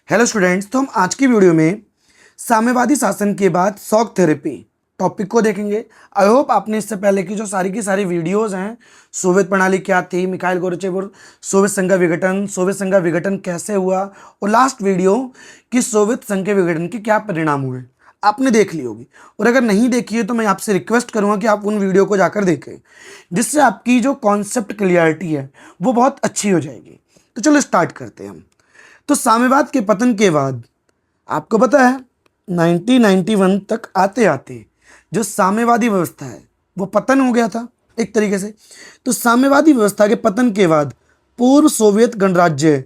Hello students, तो हम आज की वीडियो में साम्यवादी शासन के बाद शॉक थेरेपी टॉपिक को देखेंगे। आई होप आपने इससे पहले की जो सारी की सारी वीडियोस हैं, सोवियत प्रणाली क्या थी, मिखाइल गोर्बाचेव और सोवियत संघ का विघटन कैसे हुआ, और लास्ट वीडियो कि सोवियत संघ के विघटन के क्या परिणाम हुए, आपने देख ली होगी। और अगर नहीं देखी है तो मैं आपसे रिक्वेस्ट करूंगा कि आप उन वीडियो को जाकर देखें, जिससे आपकी जो कॉन्सेप्ट क्लियरिटी है वो बहुत अच्छी हो जाएगी। तो चलो स्टार्ट करते हैं हम। तो साम्यवाद के पतन के बाद आपको पता है 1991 तक आते आते जो साम्यवादी व्यवस्था है वो पतन हो गया था एक तरीके से। तो साम्यवादी व्यवस्था के पतन के बाद पूर्व सोवियत गणराज्य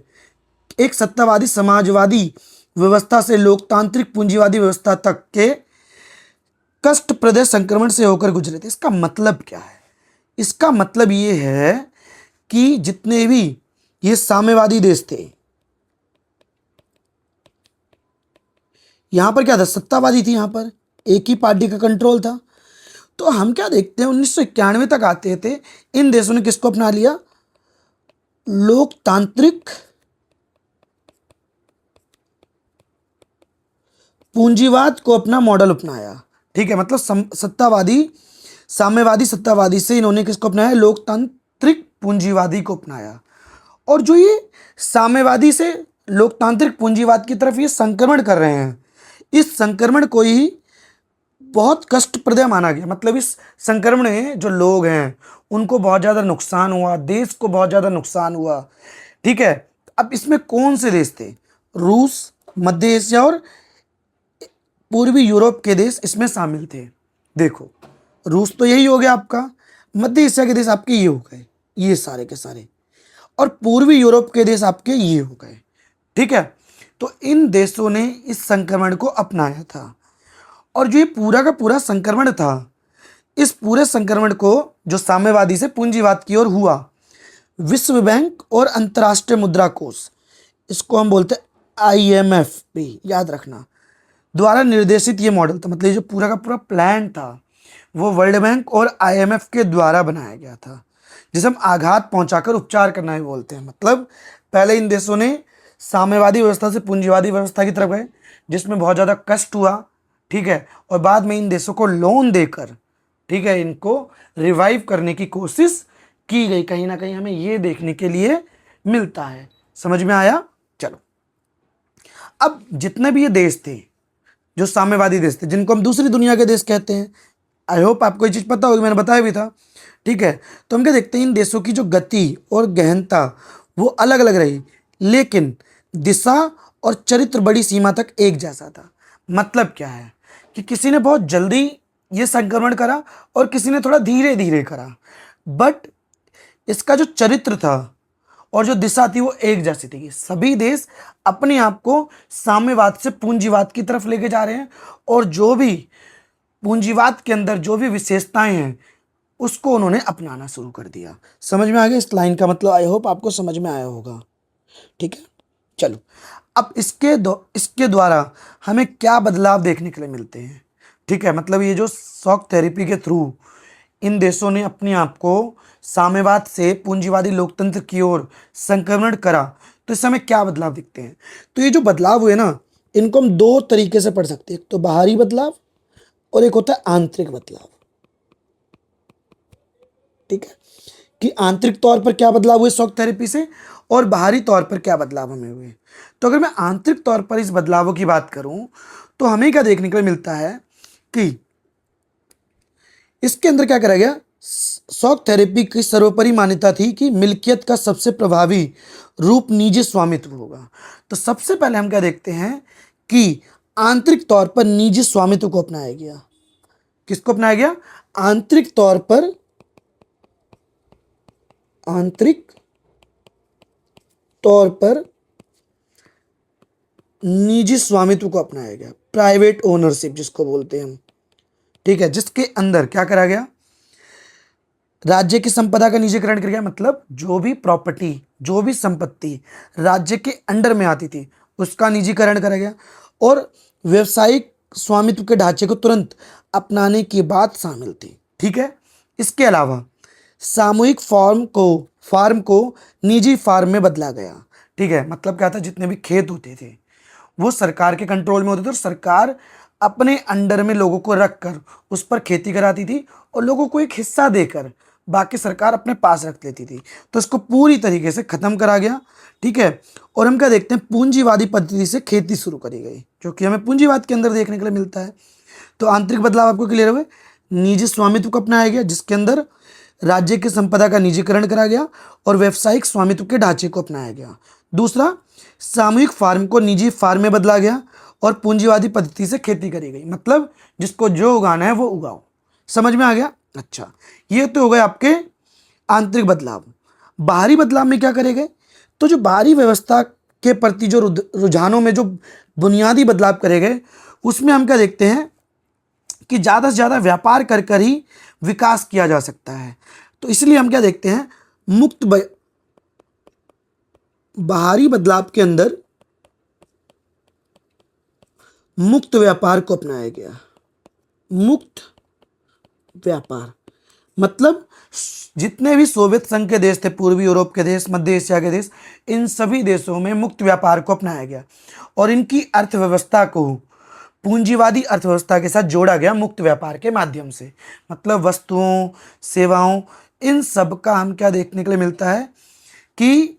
एक सत्तावादी समाजवादी व्यवस्था से लोकतांत्रिक पूंजीवादी व्यवस्था तक के कष्टप्रद संक्रमण से होकर गुजरे थे। इसका मतलब क्या है? इसका मतलब ये है कि जितने भी ये साम्यवादी देश थे, यहां पर क्या था, सत्तावादी थी, यहां पर एक ही पार्टी का कंट्रोल था। तो हम क्या देखते हैं 1991 तक आते थे, इन देशों ने किसको अपना लिया? लोकतांत्रिक पूंजीवाद को अपना मॉडल अपनाया। ठीक है, मतलब साम्यवादी सत्तावादी से इन्होंने किसको अपनाया? लोकतांत्रिक पूंजीवादी को अपनाया। और जो ये साम्यवादी से लोकतांत्रिक पूंजीवाद की तरफ ये संक्रमण कर रहे हैं, इस संक्रमण को ही बहुत कष्टप्रद माना गया। मतलब इस संक्रमण में जो लोग हैं उनको बहुत ज़्यादा नुकसान हुआ, देश को बहुत ज़्यादा नुकसान हुआ। ठीक है, अब इसमें कौन से देश थे? रूस, मध्य एशिया और पूर्वी यूरोप के देश इसमें शामिल थे। देखो, रूस तो यही हो गया आपका, मध्य एशिया के देश आपके ये हो गए, ये सारे के सारे, और पूर्वी यूरोप के देश आपके ये हो गए। ठीक है, तो इन देशों ने इस संक्रमण को अपनाया था। और जो ये पूरा का पूरा संक्रमण था, इस पूरे संक्रमण को जो साम्यवादी से पूंजीवाद की ओर हुआ, विश्व बैंक और अंतर्राष्ट्रीय मुद्रा कोष, इसको हम बोलते हैं IMF भी, याद रखना, द्वारा निर्देशित ये मॉडल था। मतलब ये जो पूरा का पूरा प्लान था वो वर्ल्ड बैंक और IMF के द्वारा बनाया गया था, जिसे हम आघात पहुंचाकर उपचार करना भी बोलते हैं। मतलब पहले इन देशों ने साम्यवादी व्यवस्था से पूंजीवादी व्यवस्था की तरफ गए, जिसमें बहुत ज़्यादा कष्ट हुआ। ठीक है, और बाद में इन देशों को लोन देकर, ठीक है, इनको रिवाइव करने की कोशिश की गई। कहीं ना कहीं हमें ये देखने के लिए मिलता है। समझ में आया? चलो, अब जितने भी ये देश थे जो साम्यवादी देश थे, जिनको हम दूसरी दुनिया के देश कहते हैं, आई होप आपको ये चीज़ पता होगी, मैंने बताया भी था। ठीक है, तो हम क्या देखते हैं, इन देशों की जो गति और गहनता वो अलग अलग रही, लेकिन दिशा और चरित्र बड़ी सीमा तक एक जैसा था। मतलब क्या है कि किसी ने बहुत जल्दी ये संक्रमण करा और किसी ने थोड़ा धीरे धीरे करा, बट इसका जो चरित्र था और जो दिशा थी वो एक जैसी थी। सभी देश अपने आप को साम्यवाद से पूंजीवाद की तरफ लेके जा रहे हैं, और जो भी पूंजीवाद के अंदर जो भी विशेषताएं हैं उसको उन्होंने अपनाना शुरू कर दिया। समझ में आ गया इस लाइन का मतलब? आई होप आपको समझ में आया होगा। ठीक है, चलो, अब इसके द्वारा हमें क्या बदलाव देखने के लिए मिलते हैं? ठीक है, मतलब ये जो शॉक थेरेपी के थ्रू इन देशों ने अपने आप को साम्यवाद से पूंजीवादी लोकतंत्र की ओर संक्रमण करा, तो इससे हमें क्या बदलाव दिखते हैं? तो ये जो बदलाव हुए ना, इनको हम दो तरीके से पढ़ सकते हैं। एक तो बाहरी बदलाव और एक होता है आंतरिक बदलाव। ठीक है, कि आंतरिक तौर पर क्या बदलाव हुए शॉक थेरेपी से और बाहरी तौर पर क्या बदलाव हमें हुए। तो अगर मैं आंतरिक तौर पर इस बदलावों की बात करूं तो हमें क्या देखने को मिलता है कि इसके अंदर क्या करा गया? शॉक थेरेपी की सर्वोपरि मान्यता थी कि मिल्कियत का सबसे प्रभावी रूप निजी स्वामित्व होगा। तो सबसे पहले हम क्या देखते हैं कि आंतरिक तौर पर निजी स्वामित्व को अपनाया गया। किसको अपनाया गया? आंतरिक तौर पर निजी स्वामित्व को अपनाया गया, प्राइवेट ओनरशिप जिसको बोलते हैं हम। ठीक है, जिसके अंदर क्या करा गया? राज्य की संपदा का निजीकरण कर गया। मतलब जो भी प्रॉपर्टी, जो भी संपत्ति राज्य के अंडर में आती थी उसका निजीकरण करा गया, और व्यवसायिक स्वामित्व के ढांचे को तुरंत अपनाने की बात शामिल थी। ठीक है, इसके अलावा सामूहिक फार्म को निजी फार्म में बदला गया। ठीक है, मतलब क्या था, जितने भी खेत होते थे वो सरकार के कंट्रोल में होते थे और सरकार अपने अंडर में लोगों को रखकर उस पर खेती कराती थी और लोगों को एक हिस्सा देकर बाकी सरकार अपने पास रख लेती थी। तो इसको पूरी तरीके से खत्म करा गया। ठीक है, और हम क्या देखते हैं, पूंजीवादी पद्धति से खेती शुरू करी गई, जो कि हमें पूंजीवाद के अंदर देखने के लिए मिलता है। तो आंतरिक बदलाव आपको क्लियर हुए। निजी स्वामित्व को अपनाया गया, जिसके अंदर राज्य की संपदा का निजीकरण करा गया और व्यावसायिक स्वामित्व के ढांचे को अपनाया गया। दूसरा, सामूहिक फार्म को निजी फार्म में बदला गया और पूंजीवादी पद्धति से खेती करी गई, मतलब जिसको जो उगाना है वो उगाओ। समझ में आ गया? अच्छा, ये तो हो गए आपके आंतरिक बदलाव। बाहरी बदलाव में क्या करे गए? तो जो बाहरी व्यवस्था के प्रति जो रुझानों में जो बुनियादी बदलाव करे गए, उसमें हम क्या देखते हैं कि ज़्यादा से ज़्यादा व्यापार कर कर ही विकास किया जा सकता है। तो इसलिए हम क्या देखते हैं, बाहरी बदलाव के अंदर मुक्त व्यापार को अपनाया गया। मुक्त व्यापार मतलब जितने भी सोवियत संघ के देश थे, पूर्वी यूरोप के देश, मध्य एशिया के देश, इन सभी देशों में मुक्त व्यापार को अपनाया गया और इनकी अर्थव्यवस्था को पूंजीवादी अर्थव्यवस्था के साथ जोड़ा गया मुक्त व्यापार के माध्यम से। मतलब वस्तुओं, सेवाओं, इन सब का हम क्या देखने के लिए मिलता है कि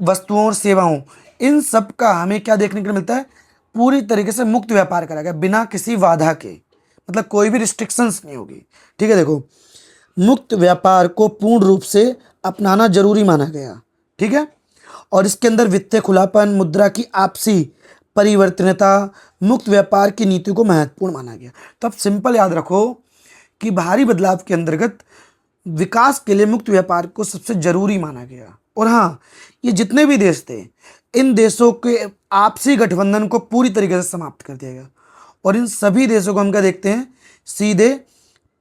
वस्तुओं और सेवाओं, इन सब का हमें क्या देखने के लिए मिलता है, पूरी तरीके से मुक्त व्यापार करा गया बिना किसी बाधा के, मतलब कोई भी रिस्ट्रिक्शंस नहीं होगी। ठीक है, देखो, मुक्त व्यापार को पूर्ण रूप से अपनाना जरूरी माना गया। ठीक है, और इसके अंदर वित्तीय खुलापन, मुद्रा की आपसी परिवर्तनता, मुक्त व्यापार की नीति को महत्वपूर्ण माना गया। तो अब सिंपल याद रखो कि बाहरी बदलाव के अंतर्गत विकास के लिए मुक्त व्यापार को सबसे जरूरी माना गया। और हाँ, ये जितने भी देश थे, इन देशों के आपसी गठबंधन को पूरी तरीके से समाप्त कर दिया गया और इन सभी देशों को हम क्या देखते हैं, सीधे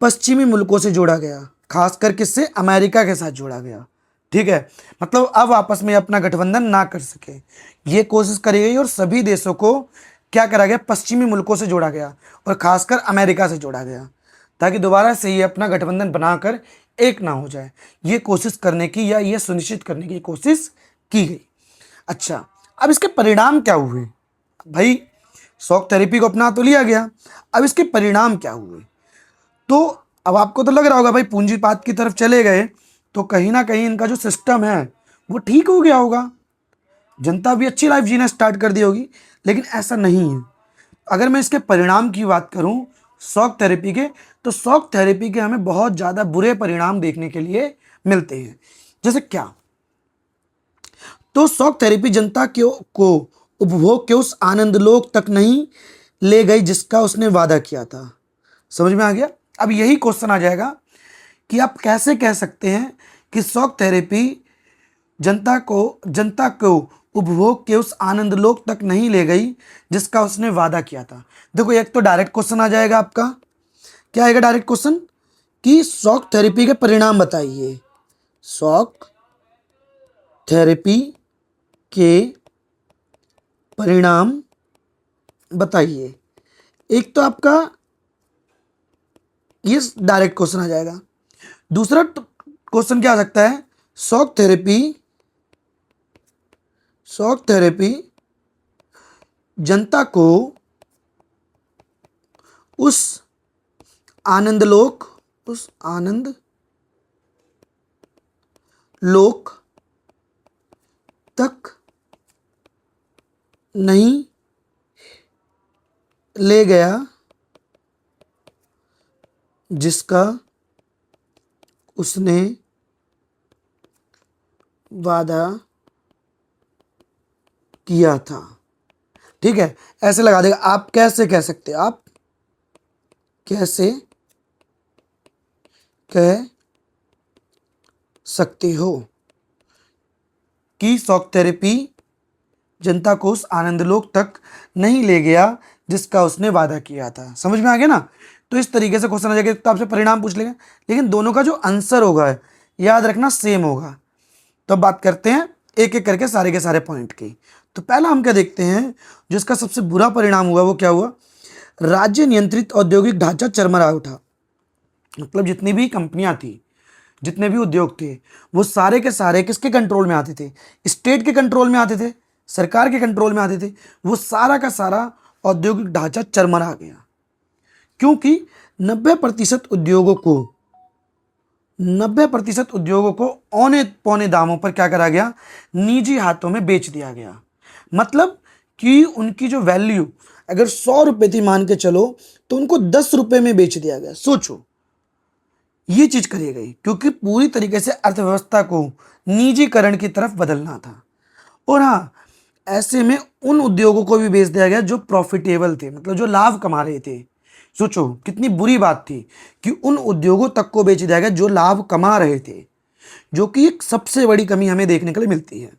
पश्चिमी मुल्कों से जोड़ा गया, खासकर किससे, अमेरिका के साथ जोड़ा गया। ठीक है, मतलब अब आपस में अपना गठबंधन ना कर सके, ये कोशिश करी गई और सभी देशों को क्या करा गया, पश्चिमी मुल्कों से जोड़ा गया और खासकर अमेरिका से जोड़ा गया, ताकि दोबारा से ये अपना गठबंधन बनाकर एक ना हो जाए। ये कोशिश करने की या ये सुनिश्चित करने की कोशिश की गई। अच्छा, अब इसके परिणाम क्या हुए? भाई, शॉक थेरेपी को अपना तो लिया गया, अब इसके परिणाम क्या हुए? तो अब आपको तो लग रहा होगा भाई, पूंजीवाद की तरफ चले गए तो कहीं ना कहीं इनका जो सिस्टम है वो ठीक हो गया होगा, जनता भी अच्छी लाइफ जीना स्टार्ट कर दी होगी, लेकिन ऐसा नहीं है। अगर मैं इसके परिणाम की बात करूं शॉक थेरेपी के, तो शॉक थेरेपी के हमें बहुत ज़्यादा बुरे परिणाम देखने के लिए मिलते हैं। जैसे क्या? तो शॉक थेरेपी जनता को उपभोग के उस आनंद लोक तक नहीं ले गई जिसका उसने वादा किया था। समझ में आ गया? अब यही क्वेश्चन आ जाएगा कि आप कैसे कह सकते हैं कि शॉक थेरेपी जनता को उपभोग के उस आनंद लोक तक नहीं ले गई जिसका उसने वादा किया था। देखो, एक तो डायरेक्ट क्वेश्चन आ जाएगा आपका, क्या आएगा डायरेक्ट क्वेश्चन कि शॉक थेरेपी के परिणाम बताइए। शॉक थेरेपी के परिणाम बताइए। एक तो आपका ये डायरेक्ट क्वेश्चन आ जाएगा। दूसरा क्वेश्चन क्या आ सकता है, शॉक थेरेपी जनता को उस आनंद लोक तक नहीं ले गया जिसका उसने वादा किया था। ठीक है, ऐसे लगा देगा। आप कैसे कह सकते, आप कैसे कह सकते हो कि शॉक थेरेपी जनता को उस आनंदलोक तक नहीं ले गया जिसका उसने वादा किया था। समझ में आ गया ना? तो इस तरीके से क्वेश्चन आ जाएगा, तो आपसे परिणाम पूछ लेगा, लेकिन दोनों का जो आंसर होगा याद रखना सेम होगा। तो अब बात करते हैं एक एक करके सारे के सारे पॉइंट की। तो पहला हम क्या देखते हैं, जिसका सबसे बुरा परिणाम हुआ वो क्या हुआ, राज्य नियंत्रित औद्योगिक ढांचा चरमरा उठा। मतलब जितनी भी कंपनियां थी, जितने भी उद्योग थे, वो सारे के सारे किसके कंट्रोल में आते थे, स्टेट के कंट्रोल में आते थे। सरकार के कंट्रोल में आते थे, वो सारा का सारा औद्योगिक ढांचा चरमरा गया, क्योंकि 90% उद्योगों को औने पौने दामों पर क्या करा गया, निजी हाथों में बेच दिया गया। मतलब कि उनकी जो वैल्यू अगर 100 रुपए थी मान के चलो, तो उनको 10 रुपए में बेच दिया गया। सोचो, ये चीज करी गई क्योंकि पूरी तरीके से अर्थव्यवस्था को निजीकरण की तरफ बदलना था। और हाँ, ऐसे में उन उद्योगों को भी बेच दिया गया जो प्रॉफिटेबल थे, मतलब जो लाभ कमा रहे थे। सोचो कितनी बुरी बात थी कि उन उद्योगों तक को बेच दिया गया जो लाभ कमा रहे थे, जो कि एक सबसे बड़ी कमी हमें देखने के लिए मिलती है,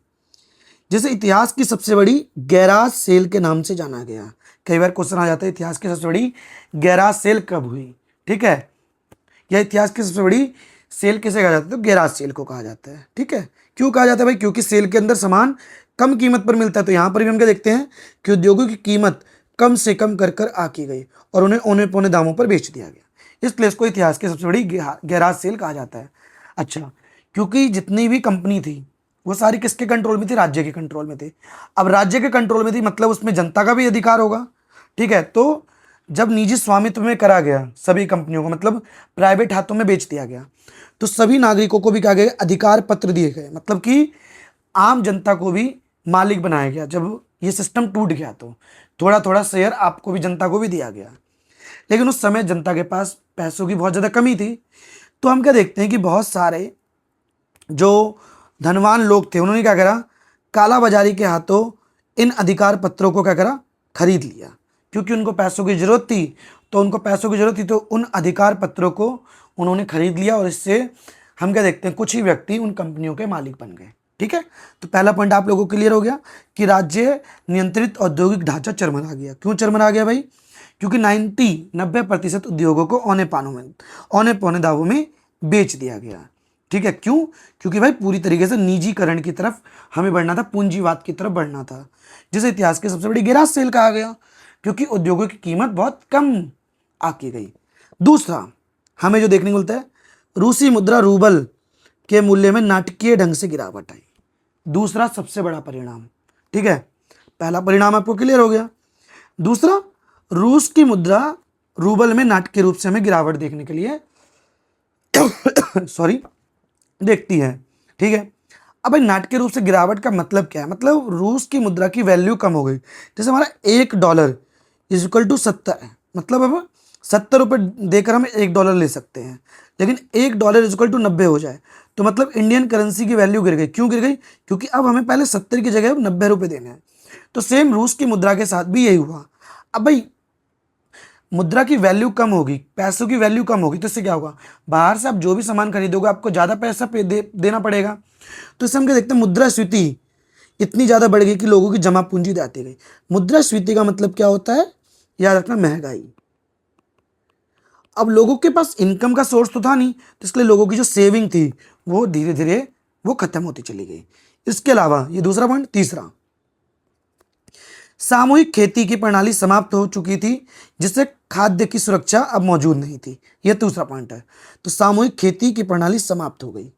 जिसे इतिहास की सबसे बड़ी गैराज सेल के नाम से जाना गया। कई बार क्वेश्चन आ जाता है इतिहास की सबसे बड़ी गैराज सेल कब हुई, ठीक है, या इतिहास की सबसे बड़ी सेल किसे कहा जाता है, तो गैराज सेल को कहा जाता है। ठीक है, क्यों कहा जाता है भाई, क्योंकि सेल के अंदर सामान कम कीमत पर मिलता है। तो यहाँ पर भी हम क्या देखते हैं कि उद्योगों की कीमत कम से कम कर कर आकी गई और उन्हें औने पौने दामों पर बेच दिया गया। इसलिए इसको इतिहास की सबसे बड़ी गैराज सेल कहा जाता है। अच्छा, क्योंकि जितनी भी कंपनी थी वो सारी किसके कंट्रोल में थी, राज्य के कंट्रोल में थी। अब राज्य के कंट्रोल में थी मतलब उसमें जनता का भी अधिकार होगा। ठीक है, तो जब निजी स्वामित्व में करा गया सभी कंपनियों को, मतलब प्राइवेट हाथों में बेच दिया गया, तो सभी नागरिकों को भी क्या गया, अधिकार पत्र दिए गए, मतलब कि आम जनता को भी मालिक बनाया गया। जब ये सिस्टम टूट गया तो थोड़ा थोड़ा शेयर आपको भी, जनता को भी दिया गया। लेकिन उस समय जनता के पास पैसों की बहुत ज़्यादा कमी थी, तो हम क्या देखते हैं कि बहुत सारे जो धनवान लोग थे उन्होंने क्या करा, काला बाजारी के हाथों इन अधिकार पत्रों को क्या करा, खरीद लिया। क्योंकि उनको पैसों की जरूरत थी, तो उन अधिकार पत्रों को उन्होंने खरीद लिया और इससे हम क्या देखते हैं, कुछ ही व्यक्ति उन कंपनियों के मालिक बन गए। ठीक है, तो पहला पॉइंट आप लोगों को क्लियर हो गया कि राज्य नियंत्रित औद्योगिक ढांचा चरमरा गया। क्यों चरमरा गया भाई, क्योंकि 90% उद्योगों को औने पौने दावों में बेच दिया गया। ठीक है, क्यों, क्योंकि भाई पूरी तरीके से निजीकरण की तरफ हमें बढ़ना था, पूंजीवाद की तरफ बढ़ना था, जिसे इतिहास की सबसे बड़ी गैराज सेल कहा गया, क्योंकि उद्योगों की कीमत बहुत कम आकी गई। दूसरा हमें जो देखने को मिलता है, रूसी मुद्रा रूबल के मूल्य में नाटकीय ढंग से गिरावट आई। दूसरा सबसे बड़ा परिणाम। ठीक है, पहला परिणाम आपको क्लियर हो गया। दूसरा, रूस की मुद्रा रूबल में नाटकीय रूप से हमें गिरावट देखने के लिए सॉरी देखती है। ठीक है, अब भाई नाटकीय रूप से गिरावट का मतलब क्या है, मतलब रूस की मुद्रा की वैल्यू कम हो गई। जैसे हमारा $1 इज इक्वल टू 70 है, मतलब अब 70 रुपये देकर हम $1 ले सकते हैं, लेकिन $1 इज इक्वल टू 90 हो जाए तो मतलब इंडियन करेंसी की वैल्यू गिर गई। क्यों गिर गई, क्योंकि अब हमें पहले 70 की जगह अब 90 रुपये देने हैं। तो सेम रूस की मुद्रा के साथ भी यही हुआ। अब भाई मुद्रा की वैल्यू कम होगी, पैसों की वैल्यू कम होगी, तो इससे क्या होगा, बाहर से आप जो भी सामान खरीदोगे आपको ज़्यादा पैसा देना पड़ेगा। तो इससे हम क्या देखते हैं, मुद्रास्फीति इतनी ज़्यादा बढ़ गई कि लोगों की जमा पूंजी जाती गई। मुद्रास्फीति का मतलब क्या होता है, याद रखना, महंगाई। अब लोगों के पास इनकम का सोर्स तो था नहीं, तो इसलिए लोगों की जो सेविंग थी वो धीरे धीरे वो खत्म होती चली गई। इसके अलावा ये दूसरा पॉइंट। तीसरा, सामूहिक खेती की प्रणाली समाप्त हो चुकी थी, जिससे खाद्य की सुरक्षा अब मौजूद नहीं थी। यह दूसरा पॉइंट है। तो सामूहिक खेती की प्रणाली समाप्त हो गई,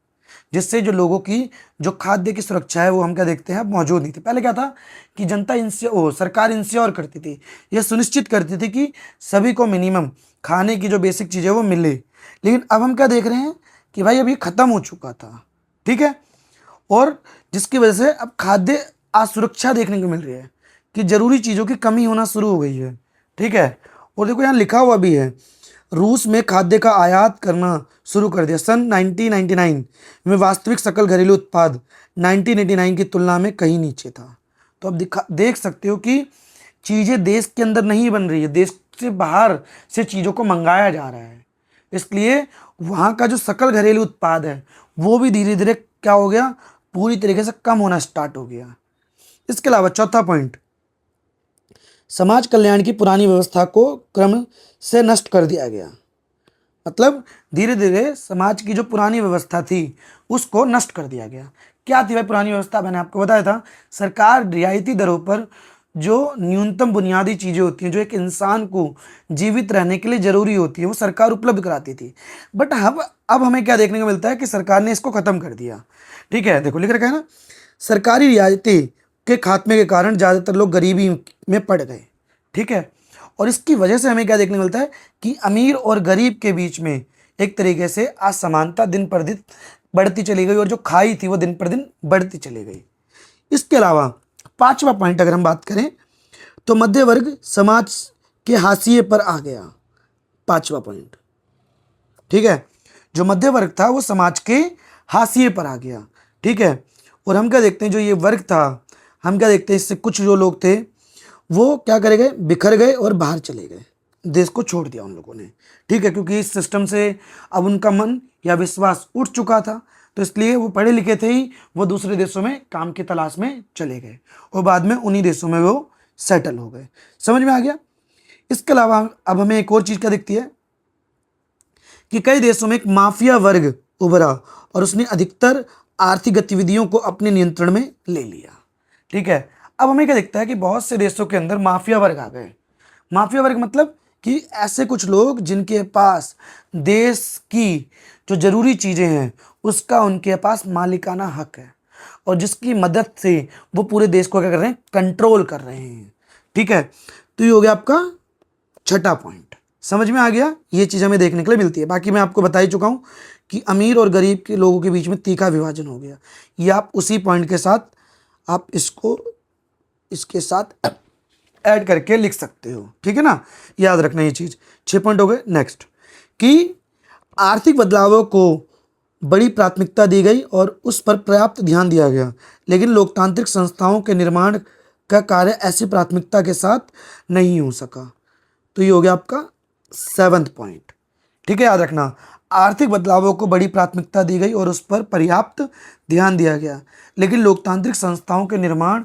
जिससे जो लोगों की जो खाद्य की सुरक्षा है वो हम क्या देखते हैं, अब मौजूद नहीं थी। पहले क्या था कि सरकार इंश्योर करती थी, यह सुनिश्चित करती थी कि सभी को मिनिमम खाने की जो बेसिक चीज़ें वो मिले। लेकिन अब हम क्या देख रहे हैं कि भाई अब ये खत्म हो चुका था। ठीक है, और जिसकी वजह से अब खाद्य असुरक्षा देखने को मिल रही है कि जरूरी चीज़ों की कमी होना शुरू हो गई है। ठीक है, और देखो यहाँ लिखा हुआ भी है, रूस में खाद्य का आयात करना शुरू कर दिया सन 1999 में। वास्तविक सकल घरेलू उत्पाद 1989 की तुलना में कहीं नीचे था। तो अब देख सकते हो कि चीज़ें देश के अंदर नहीं बन रही है, देश से बाहर से चीज़ों को मंगाया जा रहा है। इसलिए वहाँ का जो सकल घरेलू उत्पाद है वो भी धीरे धीरे क्या हो गया, पूरी तरीके से कम होना स्टार्ट हो गया। इसके अलावा चौथा पॉइंट, समाज कल्याण की पुरानी व्यवस्था को क्रम से नष्ट कर दिया गया। मतलब धीरे धीरे समाज की जो पुरानी व्यवस्था थी उसको नष्ट कर दिया गया। क्या थी भाई पुरानी व्यवस्था, मैंने आपको बताया था, सरकार रियायती दरों पर जो न्यूनतम बुनियादी चीज़ें होती हैं जो एक इंसान को जीवित रहने के लिए ज़रूरी होती है वो सरकार उपलब्ध कराती थी। बट अब हमें क्या देखने को मिलता है कि सरकार ने इसको ख़त्म कर दिया। ठीक है, देखो लिख रखा है ना, सरकारी रियायतें के खात्मे के कारण ज़्यादातर लोग गरीबी में पड़ गए। ठीक है, और इसकी वजह से हमें क्या देखने को मिलता है कि अमीर और गरीब के बीच में एक तरीके से असमानता दिन पर दिन बढ़ती चली गई और जो खाई थी वो दिन पर दिन बढ़ती चली गई। इसके अलावा पांचवा पॉइंट अगर हम बात करें तो मध्य वर्ग समाज के हाशिए पर आ गया। पांचवा पॉइंट, ठीक है, जो मध्य वर्ग था वो समाज के हाशिए पर आ गया। ठीक है, और हम क्या देखते हैं, जो ये वर्ग था, हम क्या देखते हैं, इससे कुछ जो लोग थे वो क्या करे गए, बिखर गए और बाहर चले गए, देश को छोड़ दिया उन लोगों ने। ठीक है, क्योंकि इस सिस्टम से अब उनका मन या विश्वास उठ चुका था, तो इसलिए वो पढ़े लिखे थे ही, वो दूसरे देशों में काम की तलाश में चले गए और बाद में उन्हीं देशों में वो सेटल हो गए। समझ में आ गया। इसके अलावा अब हमें एक और चीज़ क्या दिखती है कि कई देशों में एक माफिया वर्ग उभरा और उसने अधिकतर आर्थिक गतिविधियों को अपने नियंत्रण में ले लिया। ठीक है, अब हमें क्या दिखता है कि बहुत से देशों के अंदर माफिया वर्ग आ गए। माफिया वर्ग मतलब कि ऐसे कुछ लोग जिनके पास देश की जो जरूरी चीज़ें हैं उसका उनके पास मालिकाना हक है और जिसकी मदद से वो पूरे देश को क्या कर रहे हैं, कंट्रोल कर रहे हैं। ठीक है, तो ये हो गया आपका छठा पॉइंट। समझ में आ गया, ये चीज़ हमें देखने के लिए मिलती है। बाकी मैं आपको बता ही चुका हूँ कि अमीर और गरीब के लोगों के बीच में तीखा विभाजन हो गया। ये आप उसी पॉइंट के साथ आप इसको इसके साथ ऐड करके लिख सकते हो। ठीक है ना, याद रखना ये चीज़। 6 पॉइंट हो गए। नेक्स्ट, कि आर्थिक बदलावों को बड़ी प्राथमिकता दी गई और उस पर पर्याप्त ध्यान दिया गया, लेकिन लोकतांत्रिक संस्थाओं के निर्माण का कार्य ऐसी प्राथमिकता के साथ नहीं हो सका। तो ये हो गया आपका 7वां पॉइंट। ठीक है, याद रखना, आर्थिक बदलावों को बड़ी प्राथमिकता दी गई और उस पर पर्याप्त ध्यान दिया गया, लेकिन लोकतांत्रिक संस्थाओं के निर्माण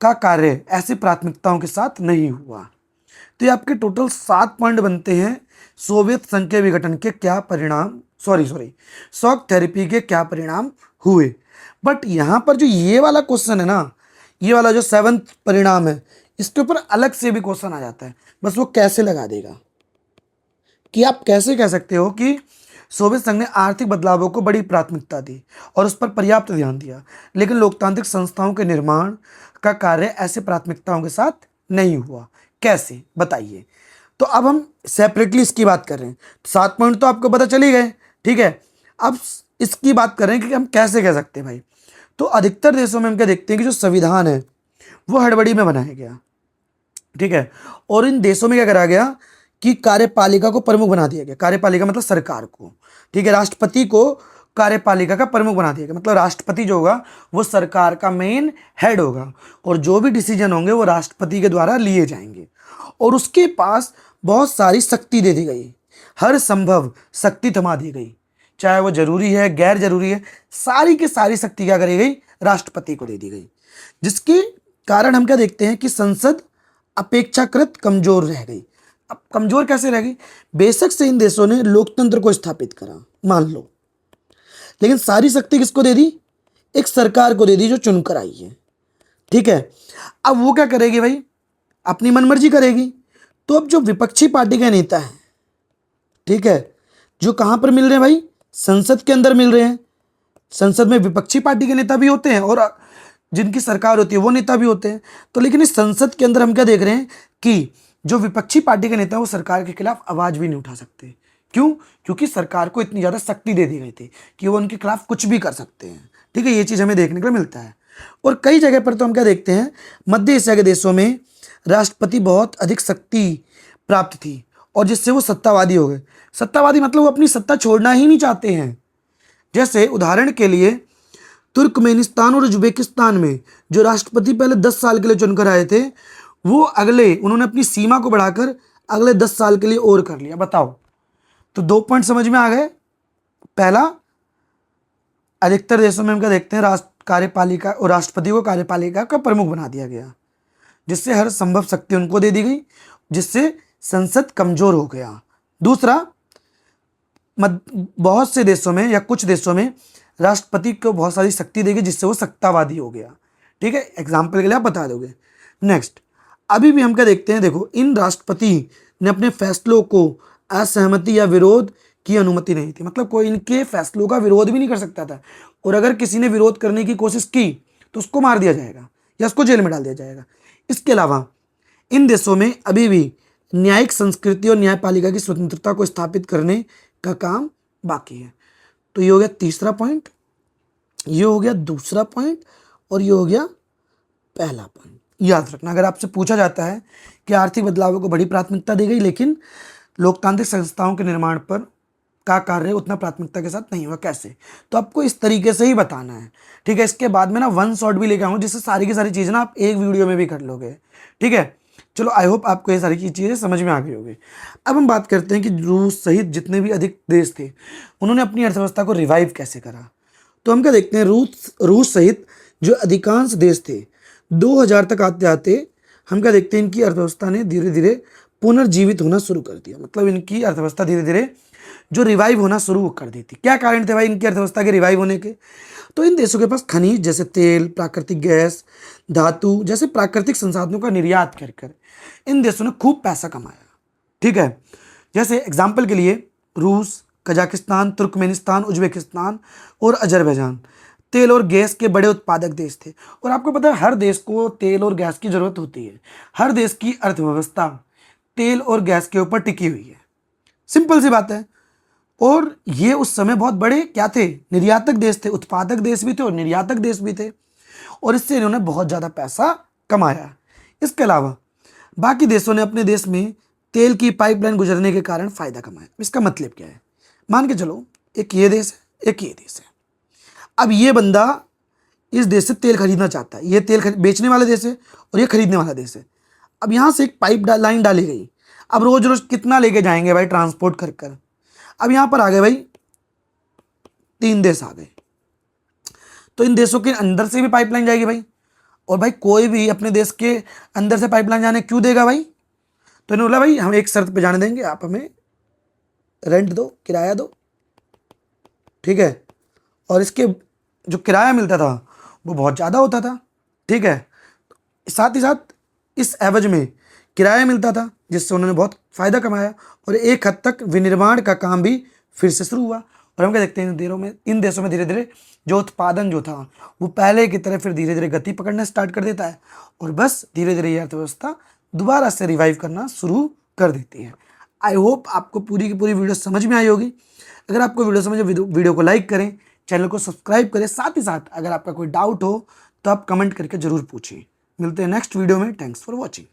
का कार्य ऐसी प्राथमिकताओं के साथ नहीं हुआ। तो ये आपके टोटल 7 पॉइंट बनते हैं। सोवियत संघ के विघटन के क्या परिणाम, शॉक थेरेपी के क्या परिणाम हुए। बट यहाँ पर जो ये वाला क्वेश्चन है ना, ये वाला जो 7th परिणाम है, इसके ऊपर अलग से भी क्वेश्चन आ जाता है। बस वो कैसे लगा देगा कि आप कैसे कह सकते हो कि सोवियत संघ ने आर्थिक बदलावों को बड़ी प्राथमिकता दी और उस पर पर्याप्त ध्यान दिया, लेकिन लोकतांत्रिक संस्थाओं के निर्माण का कार्य ऐसे प्राथमिकताओं के साथ नहीं हुआ। कैसे, बताइए। तो अब हम सेपरेटली इसकी बात कर रहे हैं। 7 पॉइंट तो आपको पता चल ही गए। ठीक है, अब इसकी बात कर रहे हैं कि हम कैसे कह सकते हैं भाई। तो अधिकतर देशों में हम क्या देखते हैं कि जो संविधान है वो हड़बड़ी में बनाया गया। ठीक है, और इन देशों में क्या करा गया कि कार्यपालिका को प्रमुख बना दिया गया। कार्यपालिका मतलब सरकार को। ठीक है, राष्ट्रपति को कार्यपालिका का प्रमुख बना दिया गया, मतलब राष्ट्रपति जो होगा वो सरकार का मेन हेड होगा और जो भी डिसीजन होंगे वो राष्ट्रपति के द्वारा लिए जाएंगे और उसके पास बहुत सारी शक्ति दे दी गई, हर संभव शक्ति थमा दी गई, चाहे वो जरूरी है गैर जरूरी है, सारी की सारी शक्ति क्या करी गई, राष्ट्रपति को दे दी गई। जिसके कारण हम क्या देखते हैं कि संसद अपेक्षाकृत कमजोर रह गई। अब कमजोर कैसे रह गई, बेशक से इन देशों ने लोकतंत्र को स्थापित करा मान लो, लेकिन सारी शक्ति किसको दे दी, एक सरकार को दे दी जो चुनकर आई है। ठीक है, अब वो क्या करेगी भाई, अपनी मनमर्जी करेगी। तो अब जो विपक्षी पार्टी का नेता है, ठीक है, जो कहां पर मिल रहे हैं भाई, संसद के अंदर मिल रहे हैं। संसद में विपक्षी पार्टी के नेता भी होते हैं और जिनकी सरकार होती है वो नेता भी होते हैं। तो लेकिन इस संसद के अंदर हम क्या देख रहे हैं कि जो विपक्षी पार्टी के नेता है वो सरकार के खिलाफ आवाज भी नहीं उठा सकते। क्यों, क्योंकि सरकार को इतनी ज्यादा शक्ति दे दी गई थी कि वो उनके खिलाफ कुछ भी कर सकते हैं। ठीक है, ये चीज हमें देखने को मिलता है। और कई जगह पर तो हम क्या देखते हैं, मध्य एशिया के देशों में राष्ट्रपति बहुत अधिक शक्ति प्राप्त थी और जिससे वो सत्तावादी हो गए। सत्तावादी मतलब वो अपनी सत्ता छोड़ना ही नहीं चाहते हैं। जैसे उदाहरण के लिए तुर्कमेनिस्तान और उज्बेकिस्तान में जो राष्ट्रपति पहले 10 साल के लिए चुनकर आए थे, वो उन्होंने अपनी सीमा को बढ़ाकर अगले 10 साल के लिए और कर लिया। बताओ, तो 2 पॉइंट समझ में आ गए। पहला, अधिकतर देशों में हम क्या देखते हैं, कार्यपालिका और राष्ट्रपति को कार्यपालिका का प्रमुख बना दिया गया, जिससे हर संभव शक्ति उनको दे दी गई, जिससे संसद कमजोर हो गया। दूसरा, बहुत से देशों में या कुछ देशों में राष्ट्रपति को बहुत सारी शक्ति देगी, जिससे वो सत्तावादी हो गया। ठीक है, एग्जाम्पल के लिए आप बता दोगे। नेक्स्ट, अभी भी हम क्या देखते हैं, देखो, इन राष्ट्रपति ने अपने फैसलों को असहमति या विरोध की अनुमति नहीं थी, मतलब कोई इनके फैसलों का विरोध भी नहीं कर सकता था, और अगर किसी ने विरोध करने की कोशिश की तो उसको मार दिया जाएगा। या उसको जेल में डाल दिया जाएगा। इसके अलावा इन देशों में अभी भी न्यायिक संस्कृति और न्यायपालिका की स्वतंत्रता को स्थापित करने का काम बाकी है। तो ये हो गया तीसरा पॉइंट, ये हो गया दूसरा पॉइंट, और ये हो गया पहला पॉइंट। याद रखना, अगर आपसे पूछा जाता है कि आर्थिक बदलावों को बड़ी प्राथमिकता दी गई लेकिन लोकतांत्रिक संस्थाओं के निर्माण पर का कार्य उतना प्राथमिकता के साथ नहीं हुआ, कैसे, तो आपको इस तरीके से ही बताना है। ठीक है, इसके बाद में ना वन शॉट भी लेकर आऊँगा जिससे सारी की सारी चीज़ें ना आप एक वीडियो में भी कर लोगे। ठीक है, चलो आई होप आपको ये सारी चीज़ें समझ में आ गई होगी। अब हम बात करते हैं कि रूस सहित जितने भी अधिक देश थे उन्होंने अपनी अर्थव्यवस्था को रिवाइव कैसे करा। तो हम क्या देखते हैं, रूस सहित जो अधिकांश देश थे 2000 तक आते आते हम क्या देखते हैं, इनकी अर्थव्यवस्था ने धीरे धीरे पुनर्जीवित होना शुरू कर दिया। मतलब इनकी अर्थव्यवस्था धीरे धीरे जो रिवाइव होना शुरू कर दी थी। क्या कारण थे भाई इनकी अर्थव्यवस्था के रिवाइव होने के? तो इन देशों के पास खनिज जैसे तेल, प्राकृतिक गैस, धातु जैसे प्राकृतिक संसाधनों का निर्यात कर कर इन देशों ने खूब पैसा कमाया। ठीक है, जैसे एग्जाम्पल के लिए रूस, कजाकिस्तान, तुर्कमेनिस्तान, उज्बेकिस्तान और अजरबैजान तेल और गैस के बड़े उत्पादक देश थे। और आपको पता है हर देश को तेल और गैस की जरूरत होती है। हर देश की अर्थव्यवस्था तेल और गैस के ऊपर टिकी हुई है, सिंपल सी बात है। और ये उस समय बहुत बड़े क्या थे, निर्यातक देश थे, उत्पादक देश भी थे और निर्यातक देश भी थे, और इससे इन्होंने बहुत ज़्यादा पैसा कमाया। इसके अलावा बाकी देशों ने अपने देश में तेल की पाइपलाइन गुजरने के कारण फ़ायदा कमाया। इसका मतलब क्या है, मान के चलो एक ये देश है, एक ये देश है। अब ये बंदा इस देश से तेल खरीदना चाहता है, ये तेल बेचने वाला देश है और ये खरीदने वाला देश है। अब यहाँ से एक पाइप लाइन डाली गई। अब रोज रोज कितना लेके जाएंगे भाई ट्रांसपोर्ट कर कर। अब यहाँ पर आ गए भाई 3 देश आ गए, तो इन देशों के अंदर से भी पाइपलाइन जाएगी भाई। और भाई कोई भी अपने देश के अंदर से पाइपलाइन जाने क्यों देगा भाई? तो इन्होंने बोला भाई हम एक शर्त पे जाने देंगे, आप हमें रेंट दो, किराया दो। ठीक है, और इसके जो किराया मिलता था वो बहुत ज़्यादा होता था। ठीक है, साथ ही साथ इस एवज में किराया मिलता था जिससे उन्होंने बहुत फ़ायदा कमाया और एक हद तक विनिर्माण का काम भी फिर से शुरू हुआ। और हम क्या देखते हैं इन देशों में धीरे धीरे जो उत्पादन जो था वो पहले की तरह फिर धीरे धीरे गति पकड़ना स्टार्ट कर देता है और बस धीरे धीरे ये अर्थव्यवस्था दोबारा से रिवाइव करना शुरू कर देती है। आई होप आपको पूरी की पूरी वीडियो समझ में आई होगी। अगर आपको वीडियो समझ वीडियो को लाइक करें, चैनल को सब्सक्राइब करें, साथ ही साथ अगर आपका कोई डाउट हो तो आप कमेंट करके ज़रूर पूछिए। मिलते हैं नेक्स्ट वीडियो में। Thanks for watching.